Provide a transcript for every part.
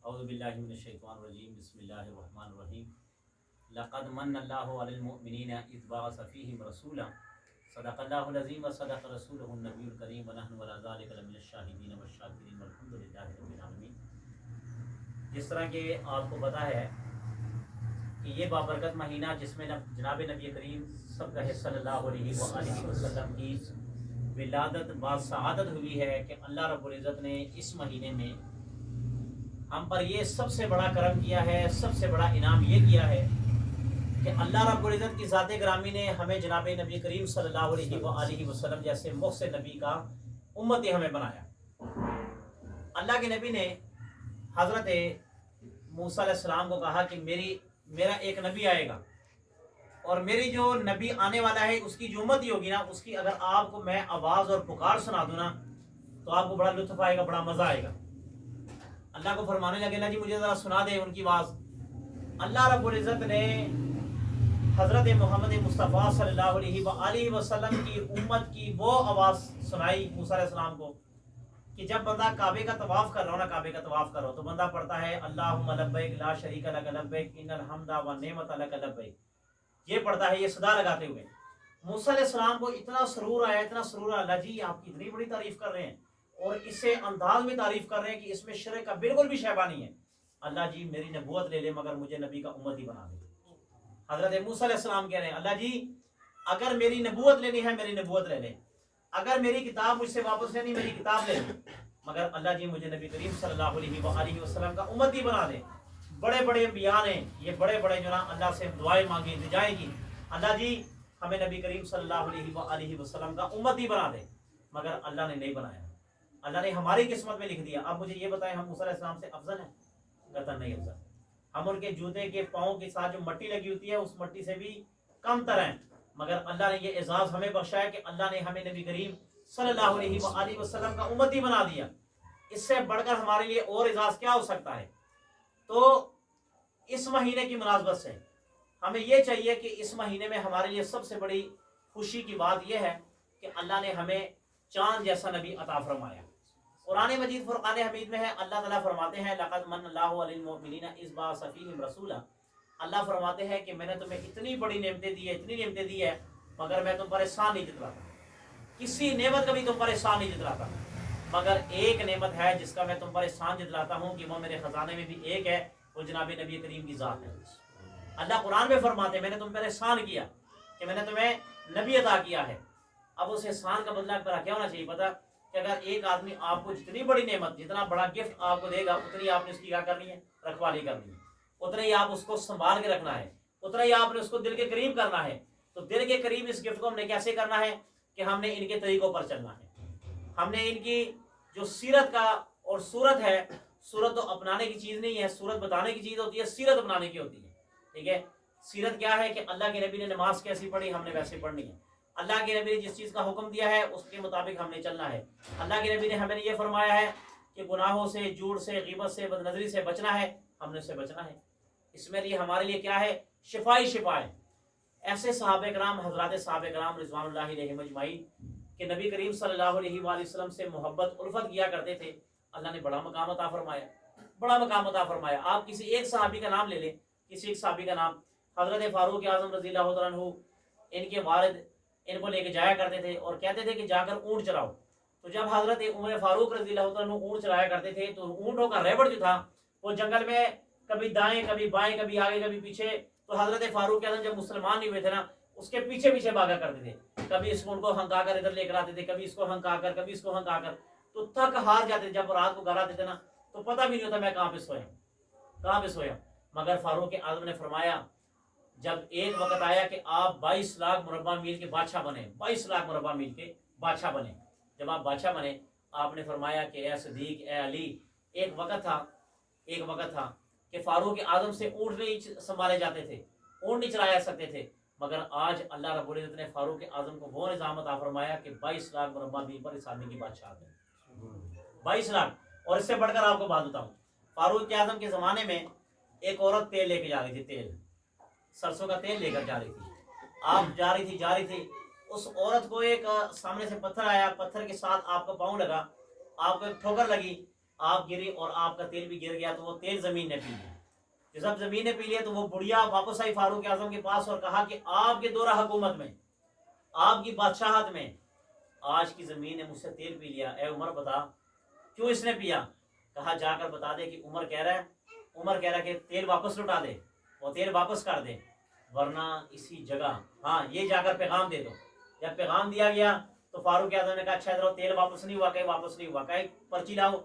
औज़ुबिल्लाहि मिनश्शैतानिर्रजीम बिस्मिल्लाहिर्रहमानिर्रहीम लक़द मन्नल्लाहु अलल मुअमिनीना इज़ बअस फ़ीहिम रसूलन सदक़ल्लाहुल अज़ीम व सदक़ रसूलुहुन नबियुल करीम व नहनु अला ज़ालिका लमिनश शाहिदीन वश-शाकिरीन वल्हम्दुलिल्लाहि रब्बिल आलमीन। जिस तरह के आपको पता है कि ये बाबरकत महीना जिसमें जनाब नबी करीम सल्लल्लाहु अलैहि वसल्लम की विलादत बासआदत हुई है कि अल्लाह रब्बुल इज़्ज़त ने इस महीने में हम पर ये सबसे बड़ा करम किया है, सबसे बड़ा इनाम ये किया है कि अल्लाह रब्बुल इज़्ज़त की ज़ात ग्रामी ने हमें जनाब नबी करीम सल्लल्लाहु अलैहि वसल्लम जैसे मुहसिन नबी का उम्मती हमें बनाया। अल्लाह के नबी ने हज़रत मूसा अलैहिस्सलाम को कहा कि मेरा एक नबी आएगा और मेरी जो नबी आने वाला है उसकी जो उम्मती होगी ना, उसकी अगर आपको मैं आवाज़ और पुकार सुना दूँ ना तो आपको बड़ा लुत्फ़ आएगा, बड़ा मज़ा आएगा। अल्लाह को फरमाने लगे ना जी मुझे ज़रा सुना दे उनकी आवाज़। अल्लाह रब्बुल इज़्ज़त ने हज़रत मोहम्मद मुस्तफ़ा सल्लल्लाहु अलैहि वसल्लम की उम्मत की वो आवाज़ सुनाई मूसा अलैहिस्सलाम को कि जब बंदा काबे का तवाफ़ कर रहा हो ना, काबे का तवाफ़ कर रहा हो तो बंदा पढ़ता है अल्लाहुम्मा लब्बैक ला शरीका लक लब्बैक इन्नल हम्दा व निअमत लक लब्बैक। ये पढ़ता है, ये सदा लगाते हुए। मूसा अलैहिस्सलाम को इतना सरूर आया, इतना सरूर आया, अल्लाह जी आपकी इतनी बड़ी तारीफ़ कर रहे हैं और इससे अंदाज में तारीफ़ कर रहे हैं कि इसमें शिरक का बिल्कुल भी शैबा नहीं है। अल्लाह जी मेरी नबूवत ले ले मगर मुझे नबी का उम्मती बना दे। हज़रत मूसा अलैहिस्सलाम कह रहे हैं अल्लाह जी अगर मेरी नबूवत लेनी है मेरी नबूवत ले ले, अगर मेरी किताब मुझसे वापस लेनी मेरी किताब ले ले, मगर अल्लाह जी मुझे नबी करीम सल्लल्लाहु अलैहि वसल्लम का उम्मती बना दे। बड़े बड़े अंबिया ने ये बड़े बड़े जो ना अल्लाह से दुआएं मांगी, दुआएं की, अल्लाह जी हमें नबी करीम सल्लल्लाहु अलैहि वसल्लम का उम्मती बना दे, मगर अल्लाह ने नहीं बनाया। अल्लाह ने हमारी किस्मत में लिख दिया। अब मुझे ये बताएं हम मूसा अलैहिस्सलाम से अफजल हैं? कतई नहीं अफजल। हम उनके जूते के पाँव के साथ जो मट्टी लगी होती है उस मट्टी से भी कम तर हैं, मगर अल्लाह ने ये एजाज़ हमें बख्शा है कि अल्लाह ने हमें नबी करीम सल्लल्लाहु अलैहि वसल्लम का उम्मती बना दिया। इससे बढ़कर हमारे लिए और एजाज़ क्या हो सकता है। तो इस महीने की मुनासबत से हमें ये चाहिए कि इस महीने में हमारे लिए सबसे बड़ी खुशी की बात यह है कि अल्लाह ने हमें चांद जैसा नबी अता फरमाया। कुरान मजीद फुरकान हमीद में है, अल्लाह ताला फरमाते हैं लक़द मन्नल्लाहु अलल मुअमिनीना इज़ बअस फ़ीहिम रसूला। अल्लाह फरमाते हैं कि मैंने तुम्हें इतनी बड़ी नेमतें दी है, इतनी नेमतें दी है, मगर मैं तुम पर एहसान नहीं जतलाता। किसी नेमत का भी तुम पर एहसान नहीं जतलाता, मगर एक नेमत है जिसका मैं तुम पर एहसान जतलाता हूँ कि वो मेरे ख़जाने में भी एक है, वो जनाब नबी करीम की ज़ात है। अल्लाह कुरान में फरमाते मैंने तुम पर एहसान किया कि मैंने तुम्हें नबी अता किया है। अब उस एहसान का बदला पर क्या होना चाहिए पता कि अगर एक आदमी आपको जितनी बड़ी नेमत, जितना बड़ा गिफ्ट आपको देगा उतनी आपने उसकी क्या करनी है, रखवाली करनी है, उतना ही आप उसको संभाल के रखना है, उतना ही आपने उसको दिल के करीब करना है। तो दिल के करीब इस गिफ्ट को हमने कैसे करना है कि हमने इनके तरीकों पर चलना है। हमने इनकी जो सीरत का और सूरत है, सूरत तो अपनाने की चीज़ नहीं है, सूरत बताने की चीज़ होती है, सीरत अपनाने की होती है। ठीक है, सीरत क्या है कि अल्लाह के नबी ने नमाज कैसी पढ़ी हमने वैसे पढ़नी है। अल्लाह के नबी ने जिस चीज़ का हुक्म दिया है उसके मुताबिक हमने चलना है। अल्लाह के नबी ने हमें ये फरमाया है कि गुनाहों से, झूठ से, ग़ीबत से, बदनज़री से बचना है, हमने उससे बचना है। इसमें लिए हमारे लिए क्या है, शिफाई शिफाए। ऐसे सहाबे कराम, हज़रात सहाबे कराम रिज़वानुल्लाहि अलैहिम अजमाइन कि नबी करीम सल्लल्लाहु अलैहि वसल्लम से मोहब्बत उल्फत किया करते थे। अल्लाह ने बड़ा मकाम अता फरमाया, बड़ा मकाम अता फरमाया। आप किसी एक सहाबी का नाम ले लें, किसी एक सहाबी का नाम, हज़रत फ़ारूक आज़म रज़ियल्लाहु तआला अन्हु, इनके वालिद इनको लेके जाया करते थे और कहते थे कि जाकर ऊँट चराओ। तो जब हज़रत उमर फ़ारूक रज़ियल्लाहु तआला अन्हु ऊँट चराया करते थे तो ऊँटों का रेवड़ जो था वो जंगल में कभी दाएं कभी बाएं, कभी आगे कभी पीछे। तो हज़रत फ़ारूक आज़म जब मुसलमान नहीं हुए थे ना, उसके पीछे पीछे भागा करते थे। कभी इसको उनको हंका कर इधर लेकर आते थे, कभी इसको हंका कर, कभी इसको हंका कर, तो थक हार जाते थे। जब रात को घर आते थे ना तो पता भी नहीं होता मैं कहाँ पे सोया, कहाँ पे सोया। मगर फ़ारूक आज़म ने फरमाया जब एक वक्त आया कि आप 22 लाख मुरब्बा मील के बादशाह बने, 22 लाख मुरब्बा मील के बादशाह बने। जब आप बादशाह बने आपने फरमाया कि ए सदीक, ए अली, एक वक्त था कि फ़ारूक आज़म से ऊँट नहीं संभाले जाते थे, ऊँट नहीं चलाया सकते थे, मगर आज अल्लाह रब्बुल इज़्ज़त ने फ़ारूक आज़म को वो निज़ाम अता फरमाया कि 22 लाख मुरब्बा मील पर इस आदमी की बादशाह है, 22 लाख। और इससे बढ़कर आपको बात बताऊँ, फ़ारूक आज़म के ज़माने में एक औरत तेल लेके जा रही थी, तेल, सरसों का तेल लेकर जा रही थी। आप जा रही थी, उस औरत को एक सामने से पत्थर आया, पत्थर के साथ आपका पाँव लगा, आपको एक ठोकर लगी। आप गिरे और आपका तेल भी गिर गया, तो वो तेल ज़मीन ने पी लिया। जब ज़मीन ने पी लिया तो वो बुढ़िया वापस आई फारूक आजम के पास और कहा कि आपके दौरा हुकूमत में, आपकी बादशाहत में आज की ज़मीन ने मुझसे तेल पी लिया। ए उमर बता क्यों इसने पिया? कहा जाकर बता दे कि उमर कह रहा है कि तेल वापस लौटा दे, वो तेल वापस कर दे, वरना इसी जगह, हाँ ये जाकर पैगाम दे दो। जब पैगाम दिया गया तो फारूक आजम ने कहा अच्छा इधर तेल वापस नहीं हुआ, कहीं वापस नहीं हुआ, कहीं पर्ची लाओ।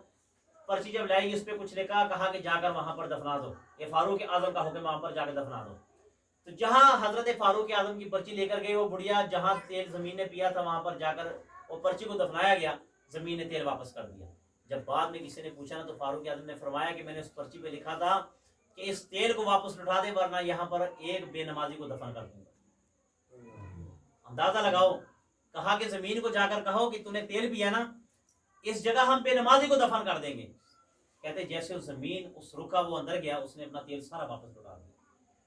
पर्ची जब लाई उस पर कुछ लिखा, कहा कि जाकर वहां पर दफना दो, ये फारूक आजम का हुक्म, वहां पर जाकर दफना दो। तो जहां हजरत फारूक आजम की पर्ची लेकर गई वो बुढ़िया, जहां तेल जमीन ने पिया था वहां पर जाकर वो पर्ची को दफनाया गया, जमीन ने तेल वापस कर दिया। जब बाद में किसी ने पूछा ना तो फारूक आजम ने फरमाया कि मैंने उस पर्ची पे लिखा था कि इस तेल को वापस लौटा दे, वरना यहाँ पर एक बेनमाजी को दफन कर दूंगा। अंदाजा लगाओ, कहा कि जमीन को जाकर कहो कि तूने तेल पिया ना, इस जगह हम बेनमाजी को दफन कर देंगे। कहते जैसे उस जमीन उस रुका वो अंदर गया, उसने अपना तेल सारा वापस लौटा दिया,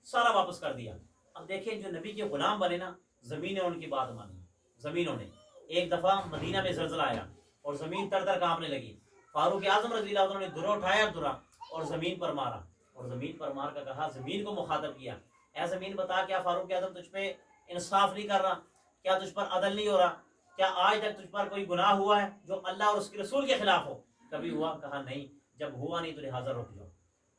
सारा वापस कर दिया। अब देखिए जो नबी के गुलाम बने ना, जमीन ने उनकी बात मानी। जमीनों ने एक दफा मदीना में जलजला आया और जमीन तर तर कांपने लगी। फारूक आजम रज़ी अल्लाह अन्हु ने दुरा उठाया, दुरा और जमीन पर मारा, और जमीन पर मार कर कहा, जमीन को मुखातब किया, ऐ जमीन बता क्या फारूक आजम तुझ पे इंसाफ नहीं कर रहा? क्या तुझ पर अदल नहीं हो रहा? क्या आज तक तुझ पर कोई गुनाह हुआ है जो अल्लाह और उसके रसूल के खिलाफ हो? कभी हुआ? कहा नहीं, जब हुआ नहीं तो लिहाजा रुक जाओ।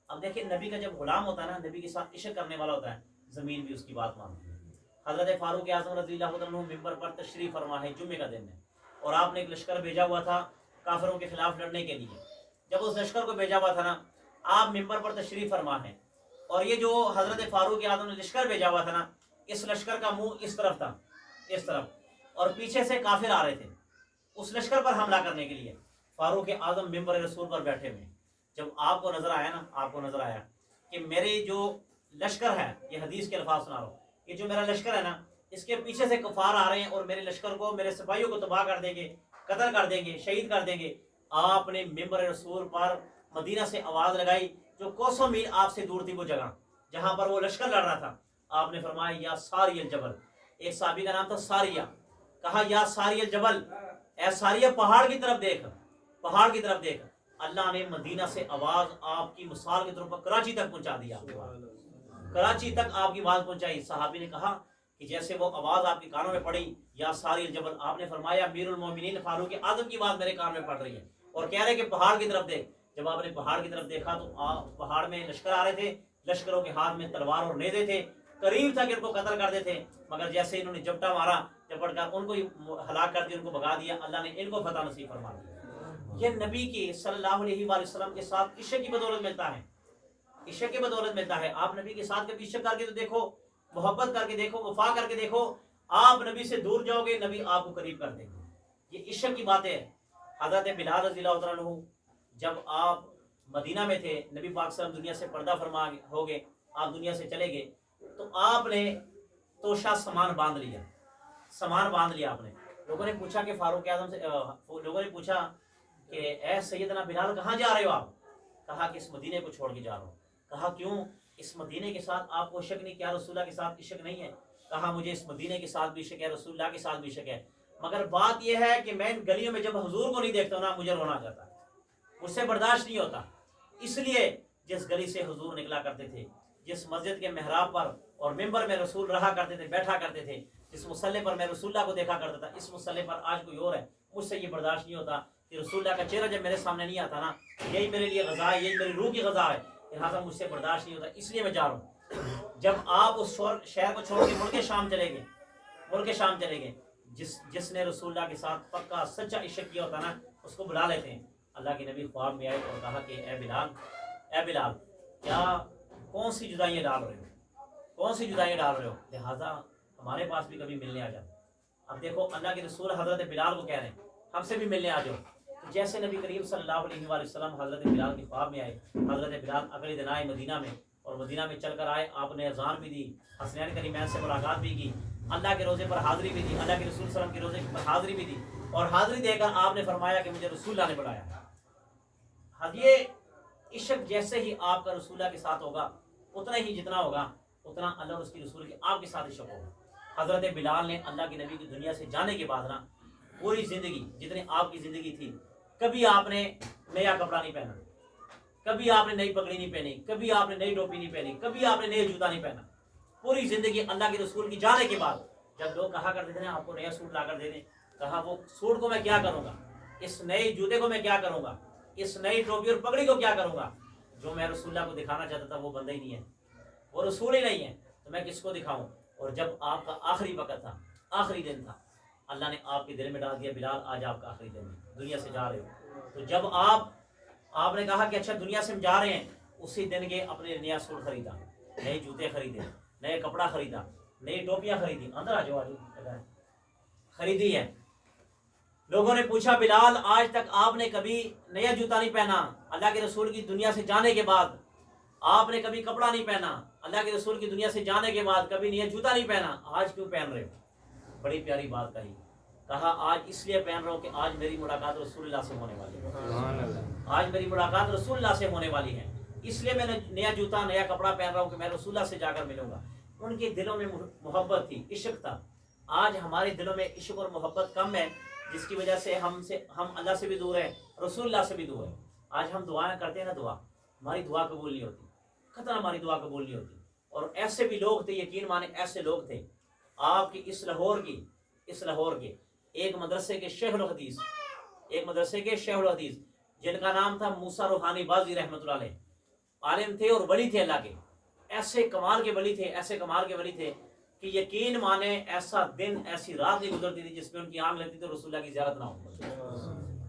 अब देखिए नबी का जब गुलाम होता है ना, नबी के साथ इश्क करने वाला होता है, जमीन भी उसकी बात मानती है। हजरत फारूक आजम रज़ी अल्लाह अन्हु मिंबर पर तशरीफ फरमा है जुम्मे का दिन है, और आपने एक लश्कर भेजा हुआ था काफिरों के खिलाफ लड़ने के लिए। जब उस लश्कर को भेजा हुआ था ना, आप मिंबर पर तशरीफ फरमा है, और ये जो हजरत फारूक आजम ने लश्कर भेजा हुआ था ना, इस लश्कर का मुंह इस तरफ था, इस तरफ, और पीछे से काफिर आ रहे थे उस लश्कर पर हमला करने के लिए। फारूक आजम मिंबर रसूल पर बैठे हुए, जब आपको नजर आया ना, आपको नजर आया कि मेरे जो लश्कर है, ये हदीस के अल्फाज सुना रहा हूं, ये जो मेरा लश्कर है ना, इसके पीछे से कुफार आ रहे हैं और मेरे लश्कर को, मेरे सिपाहियों को तबाह कर देंगे, कत्ल कर देंगे, शहीद कर देंगे। आपने मिंबर रसूल पर मदीना से आवाज लगाई, जो कोसों मील आपसे दूर थी वो जगह जहां पर वो लश्कर लड़ रहा था। आपने फरमाया या सारियल जबल, एक साहबी का नाम था सारिया, कहा या सारियल जबल, ए सारिया पहाड़ की तरफ देख, पहाड़ की तरफ देख। अल्लाह ने मदीना से आवाज आपकी मिसाल के तौर पर कराची तक पहुंचा दिया, कराची तक आपकी आवाज पहुंचाई। साहबी ने कहा कि जैसे वो आवाज आपके कानों में पड़ी या सारियल जबल, आपने फरमाया अमीरुल मोमिनीन फारूक आजम की आवाज मेरे कान में पड़ रही है, और कह रहे कि पहाड़ की तरफ देख। जब आपने पहाड़ की तरफ देखा तो पहाड़ में लश्कर आ रहे थे, लश्करों के हाथ में तलवार और नेज़े थे, करीब था कि उनको कत्ल कर देते, मगर जैसे इन्होंने जपटा मारा, जपट कर उनको हलाक कर दिया, उनको भगा दिया, अल्लाह ने इनको फतह नसीब फरमा दिया। ये नबी के सल्लल्लाहु अलैहि वसल्लम के साथ इश्क की बदौलत मिलता है, इश्क की बदौलत मिलता है। आप नबी के साथ कभी इश्क करके तो देखो, मोहब्बत करके देखो, वफा करके देखो, आप नबी से दूर जाओगे, नबी आपको करीब कर देंगे। ये इश्क की बातें है। हज़रत बिलाल रज़ियल्लाहु तआला अन्हु, जब आप मदीना में थे, नबी पाक सल्लल्लाहु अलैहि वसल्लम दुनिया से पर्दा फरमा हो गए, आप दुनिया से चले गए, तो आपने तोशा सामान बांध लिया, सामान बांध लिया आपने। लोगों ने पूछा कि फारूक आजम से, लोगों ने पूछा कि ए सैयदना बिलाल कहाँ जा रहे हो आप? कहा कि इस मदीने को छोड़ के जा रहा हूँ। कहा क्यों? इस मदीने के साथ आपको इश्क नहीं, क्या रसूलुल्लाह के साथ इश्क नहीं है? कहा मुझे इस मदीने के साथ भी इश्क है, रसूलुल्लाह के साथ भी इश्क है, मगर बात यह है कि मैं इन गलियों में जब हुजूर को नहीं देखता हूं ना, मुझे रोना आ जाता है, मुझसे बर्दाश्त नहीं होता। इसलिए जिस गली से हुजूर निकला करते थे, जिस मस्जिद के मेहराब पर और मिंबर में रसूल रहा करते थे, बैठा करते थे, जिस मुसल्ले पर मैं रसूलुल्लाह को देखा करता था, इस मुसल्ले पर आज कोई और है, मुझसे ये बर्दाश्त नहीं होता कि रसूलुल्लाह का चेहरा जब मेरे सामने नहीं आता ना, यही मेरे लिए गज़ा है, यही मेरी रूह की गज़ा है, लिहाजा मुझसे बर्दाश्त नहीं होता, इसलिए मैं जा रहा हूँ। जब आप उस शहर को छोड़ के मुल्क शाम चले गए, मुल्क शाम चले गए, जिसने रसूलुल्लाह के साथ पक्का सच्चा इश्क किया होता ना, उसको बुला लेते हैं। अल्लाह के नबी ख्वाब में आए और कहा कि ए बिलाल, क्या कौन सी जुदाइयाँ डाल रहे हो, कौन सी जुदाइयाँ डाल रहे हो, लिहाजा हमारे पास भी कभी मिलने आ जाओ। अब देखो अल्लाह के रसूल हजरत बिलाल को कह रहे हैं हमसे भी मिलने आ जाओ। तो जैसे नबी करीम सल्लल्लाहु अलैहि वसल्लम हजरत बिलाल के ख्वाब में आए, हजरत बिलाल अगले दिन आए मदीना में, और मदीना में चलकर आए, आपने अज़ान भी दी, हसनैन करीमैन से मुलाकात भी की, अल्लाह के रोज़े पर हाज़िरी भी दी, अल्लाह के रसूल सल्लल्लाहु अलैहि वसल्लम के रोज़े पर हाज़िरी भी दी, और हाज़िरी देकर आपने फरमाया कि मुझे रसूलुल्लाह ने बुलाया। हाँ, ये इश्क जैसे ही आपका रसूलुल्लाह के साथ होगा, उतना ही जितना होगा उतना अल्लाह और उसकी रसूल के आपके साथ इश्क होगा। हज़रत बिलाल ने अल्लाह के नबी की दुनिया से जाने के बाद ना, पूरी ज़िंदगी जितनी आपकी ज़िंदगी थी, कभी आपने नया कपड़ा नहीं पहना, कभी आपने नई पगड़ी नहीं पहनी, कभी आपने नई टोपी नहीं पहनी, कभी आपने नया जूता नहीं पहना। पूरी जिंदगी अल्लाह के रसूल की जाने के बाद जब लोग कहा करते थे ना आपको नया सूट ला कर दे दें, कहा वो सूट को मैं क्या करूंगा, इस नए जूते को मैं क्या करूंगा, इस नई टोपी और पगड़ी को क्या करूंगा। जो मैं रसूलुल्लाह को दिखाना चाहता था वो बंदा ही नहीं है, वो रसूल ही नहीं है, तो मैं किसको दिखाऊं। और जब आपका आखिरी वक्त था, आखिरी दिन था, अल्लाह ने आपके दिल में डाल दिया बिलाल आज आपका आखिरी दिन है, दुनिया से जा रहे हो। तो जब आपने कहा कि अच्छा दुनिया से हम जा रहे हैं, उसी दिन के अपने नया सूट खरीदा, नए जूते खरीदे, नए कपड़ा खरीदा, नई टोपियां खरीदी, अंदर आ जाओ खरीदी है। लोगों ने पूछा बिलाल आज तक आपने कभी नया जूता नहीं पहना, अल्लाह के रसूल की दुनिया से जाने के बाद आपने कभी कपड़ा नहीं पहना, अल्लाह के रसूल की दुनिया से जाने के बाद कभी नया जूता नहीं पहना, आज क्यों पहन रहे हो। बड़ी प्यारी बात कही, कहा आज इसलिए पहन रहा हूँ कि आज मेरी मुलाकात रसूलुल्लाह से होने वाली है, आज मेरी मुलाकात रसूलुल्लाह से होने वाली है, इसलिए मैंने नया जूता नया कपड़ा पहन रहा हूँ कि मैं रसूलुल्लाह से जाकर मिलूंगा। उनके दिलों में मोहब्बत थी, इश्क था। आज हमारे दिलों में इश्क और मोहब्बत कम है, जिसकी वजह से हम अल्लाह से भी दूर हैं, रसूलुल्लाह से भी दूर हैं। आज हम दुआएं करते हैं ना, दुआ हमारी दुआ कबूल नहीं होती, खतरा हमारी दुआ कबूल नहीं होती। और ऐसे भी लोग थे, यकीन माने ऐसे लोग थे आपकी इस लाहौर के एक मदरसे के शेखुल हदीस, एक मदरसे के शेखुल हदीस जिनका नाम था मूसा रूहानी बाजी रहमतुल्लाह अलैह, आलिम थे और वली थे अल्लाह के, ऐसे कमाल के वली थे, ऐसे कमाल के वली थे कि यकीन माने ऐसा दिन ऐसी रात नहीं गुजरती थी जिसमें उनकी आंख लगती तो रसूलुल्लाह की ज़ियारत ना हो।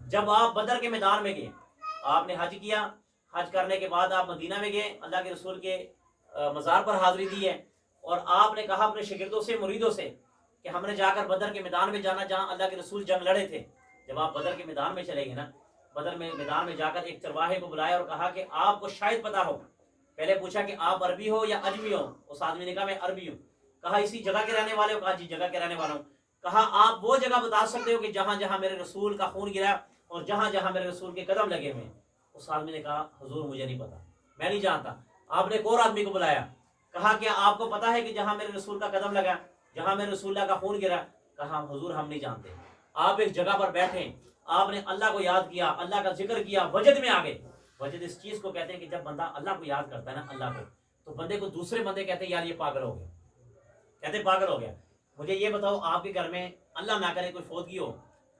जब आप बदर के मैदान में गए, आपने हज किया, हज करने के बाद आप मदीना में गए, अल्लाह के रसूल के मज़ार पर हाज़िरी दी है, और आपने कहा अपने शागिर्दों से, मुरीदों से कि हमने जाकर बदर के मैदान में जाना जहाँ अल्लाह के रसूल जंग लड़े थे। जब आप बदर के मैदान में चले गए ना, बदर में मैदान में जाकर एक चरवाहे को बुलाया और कहा कि आपको शायद पता हो, पहले पूछा कि आप अरबी हो या अजमी हो, उस आदमी ने कहा मैं अरबी हूँ। कहा इसी जगह के रहने वाले हो, कहा जी जगह के रहने वाला हूँ। कहा आप वो जगह बता सकते हो कि जहाँ जहाँ मेरे रसूल का खून गिरा और जहाँ जहाँ मेरे रसूल के कदम लगे हुए। उस आदमी ने कहा हुजूर मुझे नहीं पता, मैं नहीं जानता। आपने एक और आदमी को बुलाया, कहा क्या आपको पता है कि जहाँ मेरे रसूल का कदम लगा, जहाँ मेरे रसूलुल्लाह का खून गिरा। कहा हुजूर हम नहीं जानते। आप एक जगह पर बैठे, आपने अल्लाह को याद किया, अल्लाह का जिक्र किया, वजद में आ गए। वजद इस चीज को कहते हैं कि जब बंदा अल्लाह को याद करता है ना, अल्लाह को, तो बंदे को दूसरे बंदे कहते हैं यार ये पागल हो गया, कहते पागल हो गया। मुझे ये बताओ आपके घर में अल्लाह ना करे कोई फौतगी हो,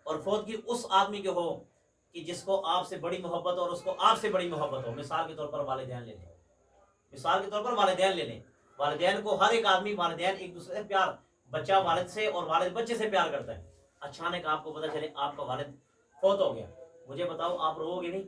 और फौतगी उस आदमी के हो कि जिसको आपसे बड़ी मोहब्बत हो और उसको आपसे बड़ी मोहब्बत हो। मिसाल के तौर पर वालिदैन ले लें, मिसाल के तौर पर वालिदैन ले लें। वालिदैन को हर एक आदमी, वालिदैन एक दूसरे से प्यार, बच्चा वालिद से और वालिद बच्चे से प्यार करता है। अचानक आपको पता चले आपका वालिद फौत हो गया, मुझे बताओ आप रोओगे नहीं?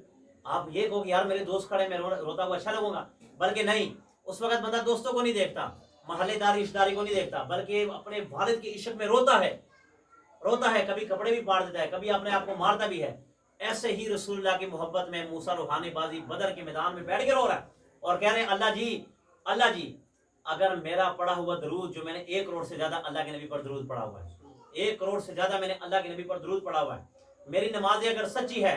आप ये कहोगे यार मेरे दोस्त खड़े, मैं रोता हुआ अच्छा लगूंगा? बल्कि नहीं, उस वक्त बंदा दोस्तों को नहीं देखता, महल्लेदार रिश्तेदारी को नहीं देखता, बल्कि अपने वालिद के इश्क में रोता है, कभी कपड़े भी फाड़ देता है, कभी अपने आप को मारता भी है। ऐसे ही रसूलुल्लाह की मोहब्बत में मूसा रूहानी बाजी बदर के मैदान में बैठ के रो रहा है और कह रहे हैं अल्लाह जी अगर मेरा पढ़ा हुआ दरूद, जो मैंने 1 करोड़ से ज्यादा अल्लाह के नबी पर दरूद पढ़ा हुआ है, 1 करोड़ से ज्यादा मैंने अल्लाह के नबी पर दरूद पढ़ा हुआ है, मेरी नमाजें अगर सच्ची है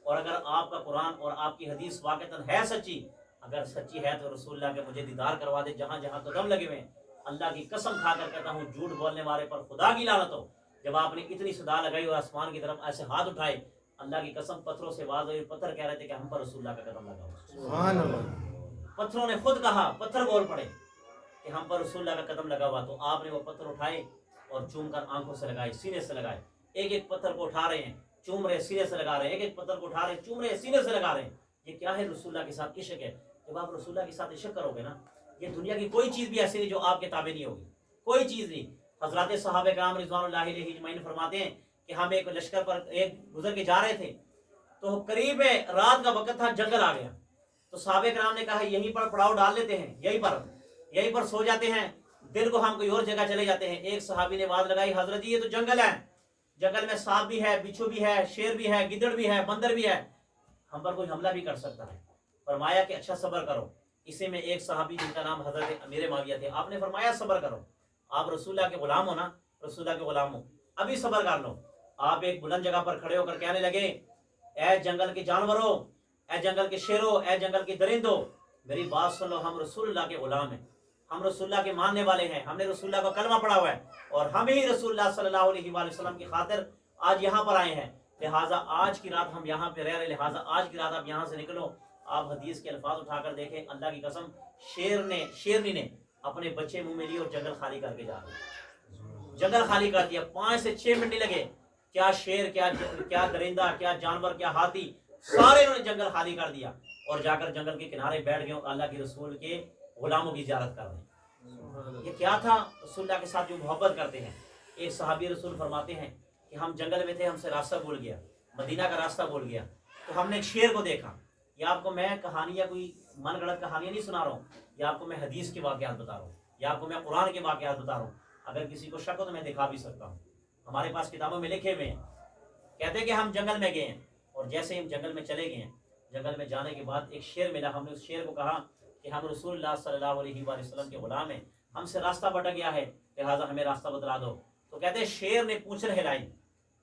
और अगर आपका कुरान और आपकी हदीस वाक़तन है सच्ची, अगर सच्ची है तो रसूलुल्लाह के मुझे दीदार करवा दे जहाँ जहाँ कदम लगे हुए। अल्लाह की कसम खाकर कहता हूँ झूठ बोलने वाले पर खुदा की लानत हो। जब आपने इतनी सदा लगाई और आसमान की तरफ ऐसे हाथ उठाए, अल्लाह की कसम पत्थरों से आवाज हुई, पत्थर कह रहे थे कि हम पर रसूलुल्लाह का कदम लगा हुआ। पत्थरों ने खुद कहा, पत्थर बोल पड़े कि हम पर रसूलुल्लाह का कदम लगा हुआ। तो आपने वो पत्थर उठाए और चूम कर आंखों से लगाए, सीने से लगाए। एक एक पत्थर को उठा रहे हैं, चूम रहे, सीने से लगा रहे हैं, एक एक पत्थर को उठा रहे हैं, चूम रहे, सीने से लगा रहे हैं। ये क्या है? रसूलुल्लाह के साथ इश्क है। जब आप रसूलुल्लाह के साथ इश्क करोगे ना, ये दुनिया की कोई चीज भी ऐसी नहीं जो आपके ताबे नहीं होगी, कोई चीज नहीं। हजरत सहाबे कराम रिज़वानुल्लाहि अलैहिम अजमईन फरमाते हैं कि हम एक लश्कर पर एक गुजर के जा रहे थे, तो करीब रात का वक्त था, जंगल आ गया। तो सहाबे कराम ने कहा यहीं पर पड़ाव डाल लेते हैं, यहीं पर सो जाते हैं, दिन को हम कोई और जगह चले जाते हैं। एक सहाबी ने आवाज लगाई, हजरत जी ये तो जंगल है, जंगल में सांप भी है, बिच्छू भी है, शेर भी है, गिद्दड़ भी है, बंदर भी है, हम पर कोई हमला भी कर सकता है। फरमाया कि अच्छा सब्र करो। इसी में एक सहाबी जिनका नाम हजरत अमीर माविया थे, आपने फरमाया सब्र करो, आप रसूलुल्लाह के गुलाम हो ना, रसूलुल्लाह के गुलाम हो, अभी सब्र कर लो। आप एक बुलंद जगह पर खड़े होकर कहने लगे, ए जंगल के जानवरों, ए जंगल के शेरों, ए जंगल के दरिंदों, मेरी बात सुन लो, हम रसूलुल्लाह के गुलाम हैं, हम रसूलुल्लाह के मानने वाले हैं, हमने रसूलुल्लाह का कलमा पढ़ा हुआ है और हम ही रसूलुल्लाह सल्लल्लाहु अलैहि वसल्लम की खातिर आज यहाँ पर आए हैं। लिहाजा आज की रात हम यहाँ पे रह रहे, लिहाजा आज की रात आप यहाँ से निकलो। आप हदीस के अल्फाज उठाकर देखें, अल्लाह की कसम, शेरनी ने अपने बच्चे मुंह में लिए और जंगल खाली करके जा रहे, जंगल खाली कर दिया। 5 से 6 मिनट नहीं लगे, क्या शेर, क्या दरिंदा, क्या जानवर, क्या हाथी, सारे इन्होंने जंगल खाली कर दिया और जाकर जंगल के किनारे बैठ गए और अल्लाह के रसूल के गुलामों की ज़ियारत कर रहे हैं। ये क्या था? रसूलुल्लाह के साथ जो मोहब्बत करते हैं। एक सहाबी रसूल फरमाते हैं कि हम जंगल में थे, हमसे रास्ता भूल गया, मदीना का रास्ता भूल गया, तो हमने एक शेर को देखा। या आपको मैं कहानी या कोई मन गढ़ंत कहानियाँ नहीं सुना रहा हूँ, या आपको मैं हदीस के वाक़यात बता रहा हूँ, या आपको मैं कुरान के वाक़यात बता रहा हूँ। अगर किसी को शक हो तो मैं दिखा भी सकता हूँ, हमारे पास किताबों में लिखे हुए हैं। कहते हैं कि हम जंगल में गए हैं और जैसे हम जंगल में चले गए हैं, जंगल में जाने के बाद एक शेर मिला। हमने उस शेर को कहा कि हम रसूलुल्लाह सल्लल्लाहु अलैहि वसल्लम के गुलाम हैं, हमसे रास्ता भटक गया है, लिहाजा हमें रास्ता बतला दो। तो कहते हैं शेर ने पूंछल हिलाई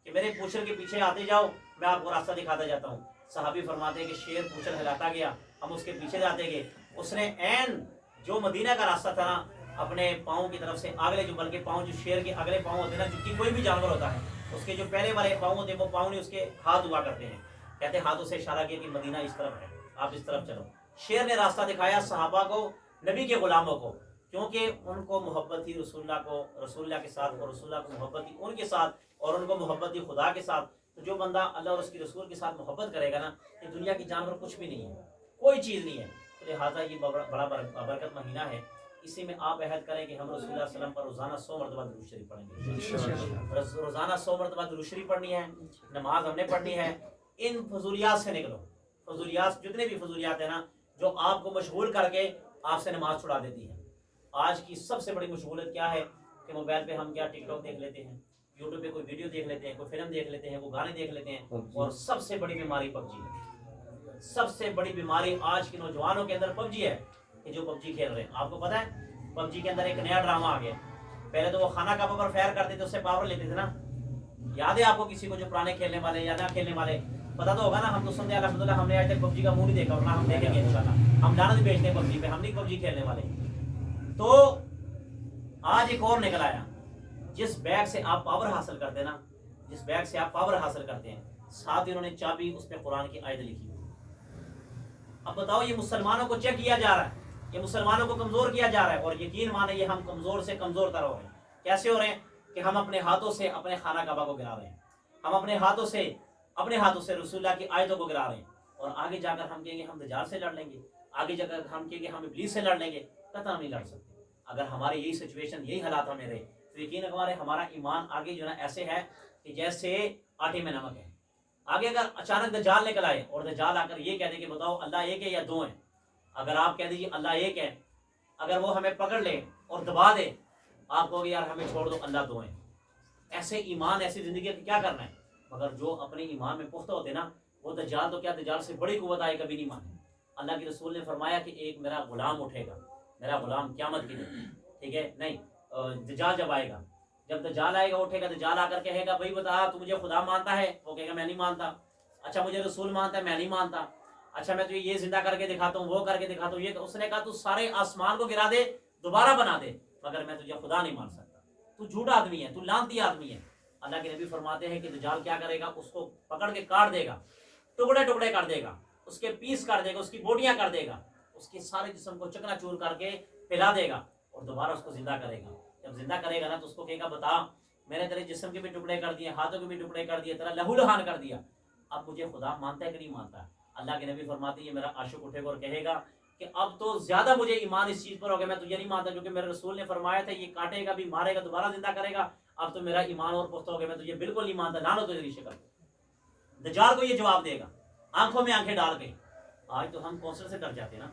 कि मेरे पूंछल के पीछे आते जाओ, मैं आपको रास्ता दिखाता जाता हूँ। सहाबी फरमाते हैं कि शेर पूंछल हिलाता गया, हम उसके पीछे जाते गए। उसने ऐन जो मदीना का रास्ता था ना, अपने पाँव की तरफ से अगले, जो बल्कि पाँव जो शेर के अगले पाँव होते हैं ना, जो कोई भी जानवर होता है उसके जो पहले वाले पाँव होते हैं वो पाँव नहीं, उसके हाथ हुआ करते हैं। कहते हाथों से इशारा किया कि मदीना इस तरफ है, आप इस तरफ चलो। शेर ने रास्ता दिखाया सहाबा को, नबी के गुलामों को, क्योंकि उनको मोहब्बत थी रसूलुल्लाह के साथ, और रसूलुल्लाह को मोहब्बत थी उनके साथ, और उनको मोहब्बत थी खुदा के साथ। तो जो बंदा अल्लाह और उसके रसूल के साथ मोहब्बत करेगा ना, ये दुनिया की जानवर कुछ भी नहीं है, कोई चीज़ नहीं है। तो लिहाजा ये बड़ा बरकत महीना है। इसी में आप अहद करें कि हम रसूलुल्लाह सल्लल्लाहु अलैहि वसल्लम पर रोज़ाना 100 मरतबा दुरूद शरीफ पढ़ेंगे। रोज़ाना 100 मरतबा दुरूद शरीफ पढ़नी है, नमाज हमने पढ़नी है। इन फजूलियात से निकलो, फजूलियात जितने भी फजूलियात है ना, जो आपको मशगूल करके आपसे नमाज छुड़ा देती है। आज की सबसे बड़ी मशगूलियत क्या है कि मोबाइल पे हम क्या टिकटॉक देख लेते हैं, यूट्यूब पे कोई वीडियो देख लेते हैं, कोई फिल्म देख लेते हैं, वो गाने देख लेते हैं, और सबसे बड़ी बीमारी पबजी है। सबसे बड़ी बीमारी आज के नौजवानों के अंदर पबजी है कि जो पबजी खेल रहे हैं। आपको पता है पबजी के अंदर एक नया ड्रामा आ गया। पहले तो वो खाना काबा पर फायर करते थे, उससे पावर लेते थे ना, याद है आपको? किसी को जो पुराने खेलने वाले या ना खेलने वाले पता तो होगा ना। हम तो सुनते हैं अल्हम्दुलिल्लाह, हमने आज तक पबजी का मुंह नहीं देखा और ना हम देखेंगे इंशाल्लाह। हम लानत भेजते हैं पबजी पे, हम नहीं पबजी खेलने वाले। तो आज एक और निकल आया, जिस बैग से आप पावर हासिल करते हैं ना, जिस बैग से आप पावर हासिल करते हैं, साथ ही उन्होंने चाबी उस पर कुरान की आयत लिखी। अब बताओ, ये मुसलमानों को चेक किया जा रहा है, ये मुसलमानों को कमजोर किया जा रहा है। और यकीन माने ये हम कमजोर से कमजोर तर हो रहे हैं। कैसे हो रहे हैं कि हम अपने हाथों से अपने खाना काबा को गिरा रहे हैं, हम अपने हाथों से रसूलुल्लाह की आयतों को गिरा रहे हैं। और आगे जाकर हम कहेंगे हम दज्जाल से लड़ लेंगे, आगे जाकर हम कहेंगे हम इब्लीस से लड़ लेंगे। कतई नहीं लड़ सकते। अगर हमारी यही सिचुएशन, यही हालात हमें रहे, तो यकीन हमारा ईमान आगे जो है ऐसे है कि जैसे आटे में नमक है। आगे अगर अचानक दज्जाल निकल आए और दज्जाल आकर ये कह दे कि बताओ अल्लाह एक है या दो है, अगर आप कह दीजिए अल्लाह एक है, अगर वो हमें पकड़ ले और दबा दे, आप कहोगे यार हमें छोड़ दो, अल्लाह दो है। ऐसे ईमान, ऐसी जिंदगी का क्या करना है? मगर जो अपने ईमान में पुख्ता होते ना, वो दज्जाल तो क्या, दज्जाल से बड़ी कुव्वत आए कभी नहीं माने। अल्लाह के रसूल ने फरमाया कि एक मेरा गुलाम उठेगा, मेरा गुलाम क़यामत के दिन, ठीक है, नहीं दज्जाल जब आएगा, जब दज्जाल आएगा उठेगा, दज्जाल आकर कहेगा भाई बता तू मुझे खुदा मानता है? वो कहेगा मैं नहीं मानता। अच्छा मुझे रसूल मानता है? मैं नहीं मानता। अच्छा मैं तुझे ये जिंदा करके दिखाता हूँ, वो करके दिखाता हूँ, ये। उसने कहा तू सारे आसमान को गिरा दे, दोबारा बना दे, मगर मैं तुझे खुदा नहीं मान सकता। तू झूठा आदमी है, तू लानती आदमी है। अल्लाह के नबी फरमाते हैं कि दज्जाल क्या करेगा, उसको पकड़ के काट देगा, टुकड़े टुकड़े कर देगा, उसके पीस कर देगा, उसकी बोटियां कर देगा, उसके सारे जिस्म को चकनाचूर करके पिला देगा और दोबारा उसको जिंदा करेगा। जब जिंदा करेगा ना तो उसको कहेगा बता मैंने तेरे जिस्म के भी टुकड़े कर दिए, हाथों के भी टुकड़े कर दिए, तेरा लहूलुहान कर दिया, अब मुझे खुदा मानता है कि नहीं मानता? अल्लाह के नबी फरमाते हैं मेरा आशिक उठेगा और कहेगा कि अब तो ज्यादा मुझे ईमान इस चीज पर हो गया, मैं तुझे नहीं मानता, क्योंकि मेरे रसूल ने फरमाया था ये काटेगा भी, मारेगा, दोबारा जिंदा करेगा, अब तो मेरा ईमान और पुख्ता हो गया, मैं तुझे बिल्कुल नहीं मानता, लानो तो तेरी शक्ल। दज्जाल को ये जवाब देगा आंखों में आंखें डाल के। आज तो हम कौंसलर से डर जाते हैं ना,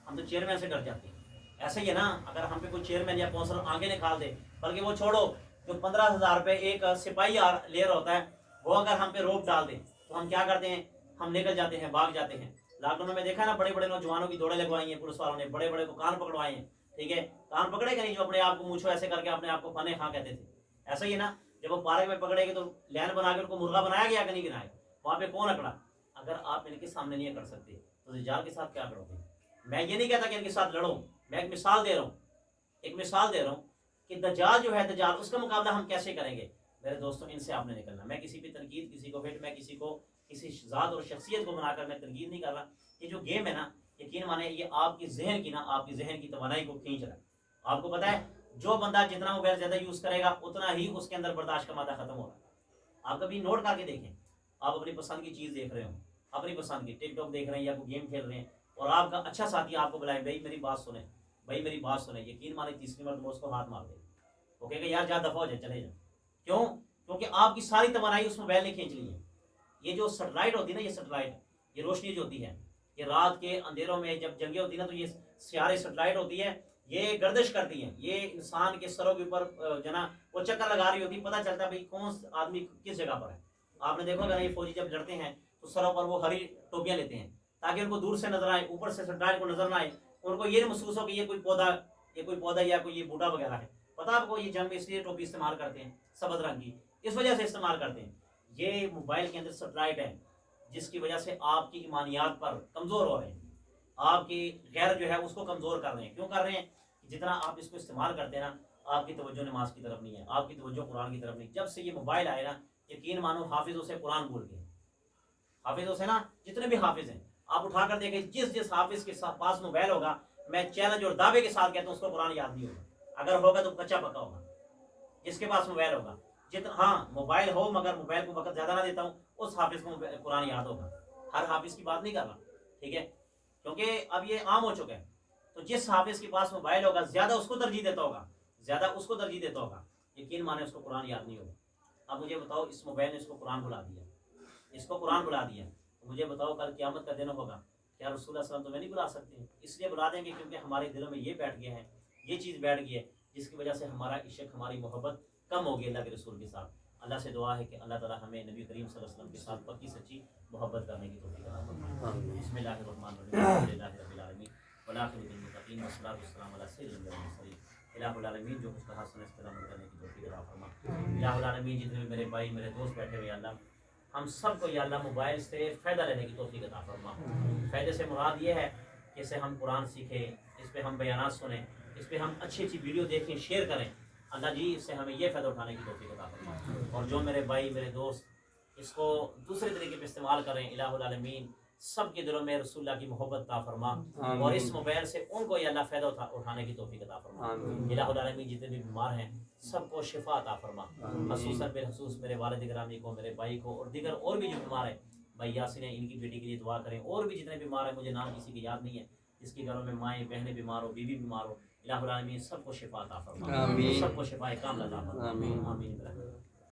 हम तो चेयरमैन से डर जाते हैं। ऐसे ही है ना, अगर हम पे कोई चेयरमैन या कौंसलर आगे निकाल दे, बल्कि वो छोड़ो, जो 15,000 रुपये एक सिपाही ले रहा होता है, वो अगर हम पे रोप डाल दे तो हम क्या करते हैं? हम निकल जाते हैं, भाग जाते हैं। लॉकडाउन में देखा ना, बड़े बड़े नौजवानों की दौड़े लगवाई हैं पुलिस वालों ने, बड़े बड़े को कान पकड़वाए हैं, ठीक है। कान पकड़ेगा नहीं जो अपने आप को मूछो ऐसे करके अपने आप को फने खां कहते थे। ऐसा ही है ना, जब वो पार्क में पकड़ेगी तो लैन बना के उनको मुर्गा बनाया गया कि नहीं गिनाया? वहाँ पे कौन अकड़ा? अगर आप इनके सामने नहीं कर सकते तो दज्जाल के साथ क्या करोगे? मैं ये नहीं कहता कि इनके साथ लड़ो, मैं एक मिसाल दे रहा हूँ, एक मिसाल दे रहा हूँ कि दज्जाल जो है, दज्जाल उसका मुकाबला हम कैसे करेंगे? मेरे दोस्तों, इनसे आपने निकलना। मैं किसी पे तनकीद, किसी को हिट, मैं किसी को किसी ज़ात और शख्सियत को बनाकर मैं तनकीद नहीं कर रहा। ये जो गेम है ना, यकीन माने ये आपकी जहन की ना, आपकी जहन की तवानाई को खींच रहा है। आपको पता है, जो बंदा जितना मोबाइल ज़्यादा यूज़ करेगा उतना ही उसके अंदर बर्दाश्त का मादा खत्म हो रहा है। आप कभी नोट करके देखें, आप अपनी पसंद की चीज़ देख रहे हो, अपनी पसंद की टिकटॉक देख रहे हैं या कोई गेम खेल रहे हैं, और आपका अच्छा साथी आपको बुलाए, भाई मेरी बात सुने, भाई मेरी बात सुने, यकीन माने तीसरी मरतबा उसको हाथ मार दे, वो कहेगा यार जा दफा हो जाए, चले जाओ। क्यों? क्योंकि आपकी सारी तवानाई उस मोबाइल ने खींच ली है। ये जो सैटेलाइट होती है ना, ये सैटेलाइट, ये रोशनी जो होती है, ये रात के अंधेरों में जब जंगे होती है ना, तो ये सियारे सैटेलाइट होती है, ये गर्दिश करती है, ये इंसान के सरों के ऊपर जो ना वो चक्कर लगा रही होती है, पता चलता है भाई कौन आदमी किस जगह पर है। आपने देखो अगर ये फौजी जब लड़ते हैं तो सरों पर वो हरी टोपियां लेते हैं ताकि उनको दूर से नजर आए, ऊपर से सैटेलाइट को नजर ना आए, उनको ये महसूस हो कि ये कोई पौधा या कोई ये बूटा वगैरह है। पता आपको ये जंग में इसलिए टोपी इस्तेमाल करते हैं सब्ज रंग की, इस वजह से इस्तेमाल करते हैं। ये मोबाइल के अंदर सैटेलाइट है जिसकी वजह से आपकी ईमानियात पर कमज़ोर हो रहे हैं, आपकी गैर जो है उसको कमज़ोर कर रहे हैं। क्यों कर रहे हैं? जितना आप इसको इस्तेमाल करते हैं ना, आपकी तवज्जो नमाज की तरफ नहीं है, आपकी तवज्जो कुरान की तरफ नहीं। जब से ये मोबाइल आए ना, यकीन मानो हाफिज़ों से कुरान भूल गए। हाफिज़ों से ना, जितने भी हाफिज़ हैं आप उठा कर देखें, जिस जिस हाफिज़ के पास मोबाइल होगा, मैं चैलेंज और दावे के साथ कहता हूँ उसको कुरान याद नहीं होगा। अगर होगा तो कच्चा पक्का होगा जिसके पास मोबाइल होगा। जितना हाँ मोबाइल हो मगर मोबाइल को वक्त ज़्यादा ना देता हूँ, उस हाफिज़ को कुरान याद होगा। हर हाफिज़ की बात नहीं कर रहा, ठीक है, क्योंकि अब ये आम हो चुका है। तो जिस हाफिज़ के पास मोबाइल होगा ज़्यादा उसको तरजीह देता होगा, ज़्यादा उसको तरजीह देता होगा, यकीन माने उसको कुरान याद नहीं होगा। अब मुझे बताओ, इस मोबाइल ने इसको कुरान बुला दिया, इसको कुरान बुला दिया, तो मुझे बताओ कल क़यामत का दिन होगा, क्या रसूलुल्लाह सल्लल्लाहु अलैहि वसल्लम तुम्हें नहीं बुला सकते? इसलिए बुला देंगे क्योंकि हमारे दिलों में ये बैठ गया है, ये चीज़ बैठ गई है, जिसकी वजह से हमारा इश्क, हमारी मोहब्बत कम हो गई अल्लाह के रसूल के साथ। अल्लाह से दुआ है कि अल्लाह ताला हमें नबी करीम सल्लल्लाहु अलैहि वसल्लम के साथ पक्की सच्ची मोहब्बत करने की तौफीक अता फरमाए। बिस्मिल्लाहिर्रहमानिर्रहीम, अल्हम्दुलिल्लाहि रब्बिल आलमीन, वल आखिरतुल वस्सलातु वस्सलामु अला सय्यिदिल मुरसलीन। इलाहुल आलमीन, जो कुछ कहा सुना इसका अमल करने की तौफीक अता फरमा। इलाहुल आलमीन, जितने भी मेरे भाई मेरे दोस्त बैठे हुए अल्लाह, हम सबको या अल्लाह मोबाइल से फ़ायदा लेने की तौफीक अता फरमा। फ़ायदे से मुराद ये है कि इससे हम कुरान सीखें, इस पर हम बयानात सुनें, इस पर हम अच्छी अच्छी वीडियो देखें, शेयर करें। अल्लाह जी इससे हमें ये फ़ायदा उठाने की तौफीक अता फरमा। और जो मेरे भाई मेरे दोस्त इसको दूसरे तरीके पे इस्तेमाल करें, इलाहुल आलमीन सब के दिलों में रसूलुल्लाह की मोहब्बत अता फरमा, और इस मोबाइल से उनको ये अल्लाह फ़ायदा उठाने की तौफीक अता फरमा। इलाहुल आलमीन, जितने भी बीमार हैं सबको शिफा अता फरमा। खसूसन बिलखसूस मेरे वालिद गिरामी को, मेरे भाई को, और दीगर और भी जो बीमार है, भाई यासिन है, इनकी बेटी के लिए दुआ करें। और भी जितने बीमार हैं, मुझे नाम किसी की याद नहीं है, जिसके घरों में माएँ बहनें बीमार हो, बीवी बीमार हो, इलाहुल आलमीन सबको शिफा अता फरमा, सबको शिफा कामिल अता फरमा। आमीन।